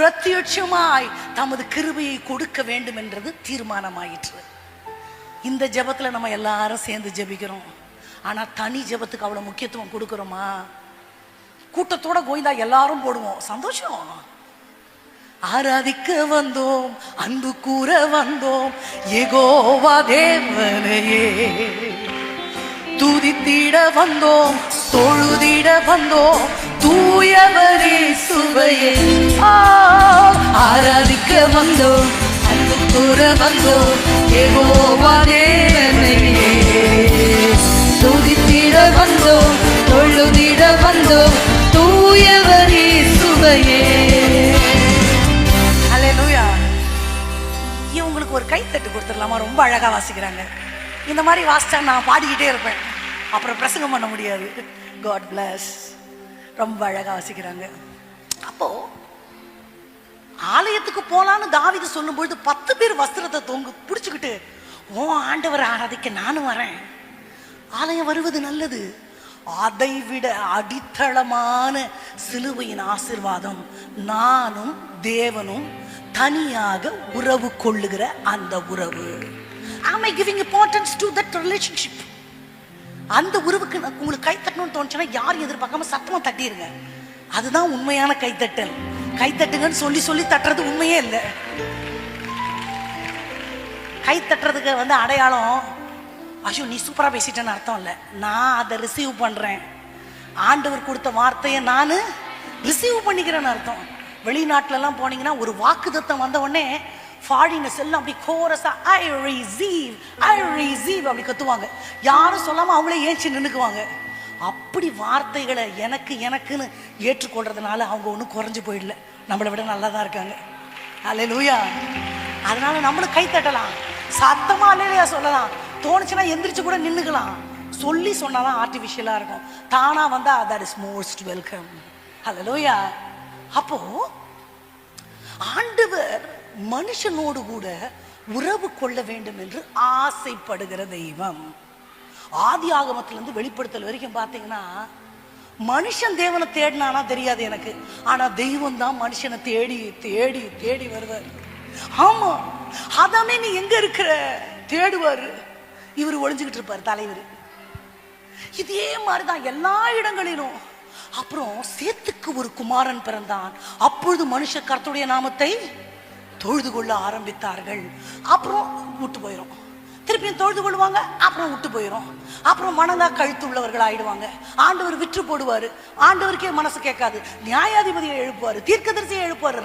பிரத்யட்சமாய் தமது கிருபையை கொடுக்க வேண்டும் என்றது தீர்மானமாயிற்று. இந்த ஜெபத்துல நம்ம எல்லாரும் சேர்ந்து ஜெபிக்கிறோம். ஆனா தனி ஜெபத்துக்கு அவ்வளவு முக்கியத்துவம் கொடுக்கிறோமா? கூட்டத்தோட கோயிந்தா எல்லாரும் போடுவோம், சந்தோஷம். ஆராதிக்க வந்தோம், அன்பு கூற வந்தோம், யெகோவா தேவனையே துதித்திட வந்தோம், தொழுதிட வந்தோம், தூயவரே சுவையே. ஆராதிக்க வந்தோம், அன்பு கூற வந்தோம், யெகோவா தேவனையே துதித்திட வந்தோம், தொழுதிட வந்தோம், தூயவரே சுவையே. ஹல்லேலூயா. இவங்களுக்கு ஒரு கைத்தட்டு கொடுத்துடலாமா? ரொம்ப அழகா வாசிக்கிறாங்க. இந்த மாதிரி வாசிச்சா நான் பாடிக்கிட்டே இருப்பேன், அப்புறம் பிரசங்கம் பண்ண முடியாது. God bless. ரொம்ப அழகா வாசிக்கிறாங்க. அப்போ ஆலயத்துக்கு போலான்னு தாவீது சொல்லும்பொழுது 10 பேர் வஸ்திரத்தை தொங்கு பிடிச்சுக்கிட்டு, ஓ ஆண்டவரை ஆராதிக்க நானும் வரேன். ஆலயம் வருவது நல்லது. அதை விட அடித்தளமான சிலுவையின் ஆசீர்வாதம் நானும் தேவனும் தனியாக உறவு கொள்ளுகிற அந்த உறவு. Am I giving importance to that relationship? அந்த உறவுக்கு உங்களுக்கு கைத்தட்டணும்னு தோணுச்சுன்னா யாரும் எதிர்பார்க்காம சத்தமா தட்டிடுங்க. அதுதான் உண்மையான கைத்தட்டல். கைத்தட்டுங்கன்னு சொல்லி சொல்லி தட்டுறது உண்மையே இல்லை. கை தட்டுறதுக்கு அடையாளம், ஐயோ நீ சூப்பரா பேசிட்டேன்னு அர்த்தம் இல்லை. நான் அதை ரிசீவ் பண்றேன், ஆண்டவர் கொடுத்த வார்த்தையை நான் ரிசீவ் பண்ணிக்கிறேன்னு அர்த்தம். வெளிநாட்டுல எல்லாம் போனீங்கன்னா ஒரு வாக்குத்தத்தம் வந்த உடனே ஃபாரினர்ஸ் எல்லாம் அப்படி கோரஸா ஐ ரிசீவ் அப்படி கத்துவாங்க. யாரும் சொல்லாம அவங்களே ஏஞ்சி நின்னுக்குவாங்க. அப்படி வார்த்தைகளை எனக்குன்னு ஏற்றுக்கொள்றதுனால அவங்க ஒன்றும் குறைஞ்சு போயிடல, நம்மளை விட நல்லா தான் இருக்காங்க. அல்லேலூயா. அதனால நம்மளும் கை தட்டலாம், சத்தமா அல்லேலூயா சொல்லலாம், தோணுச்சுன்னா எந்திரிச்சு கூட நின்னுக்கலாம். சொல்லி சொன்னாதான் ஆர்டிஃபிஷியலா இருக்கும், தானா வந்தா that is most welcome. அல்லேலூயா. அப்போ ஆண்டவர் மனுஷனோடு கூட உறவு கொள்ள வேண்டும் என்று ஆசைப்படுகிற தெய்வம். ஆதி ஆகமத்திலிருந்து வெளிப்படுத்தல் வரைக்கும் பாத்தீங்கன்னா மனுஷன் தேவனை தேடினானா தெரியாது எனக்கு, ஆனா தெய்வம் தான் மனுஷனை தேடி தேடி தேடி வருவார். ஆமா, அதாமே நீ எங்க இருக்கிற தேடுவாரு. இவர் ஒளிஞ்சுக்கிட்டு இருப்பாரு தலைவர். இதே மாதிரிதான் எல்லா இடங்களிலும். அப்புறம் சேத்துக்கு ஒரு குமாரன் பிறந்தான். அப்பொழுது மனுஷ கர்த்தருடைய நாமத்தை தொழுது கொள்ள ஆரம்பித்தார்கள். அப்புறம் விட்டு போயிடும், திருப்பியும் தொழுது கொள்வாங்க, அப்புறம் விட்டு போயிடும். அப்புறம் மனதா கழுத்து உள்ளவர்கள் ஆயிடுவாங்க. ஆண்டவர் விற்று போடுவாரு, ஆண்டவருக்கே மனசு கேட்காது. நியாயாதிபதியை எழுப்புவாரு, தீர்க்கதரிசியை எழுப்புவாரு,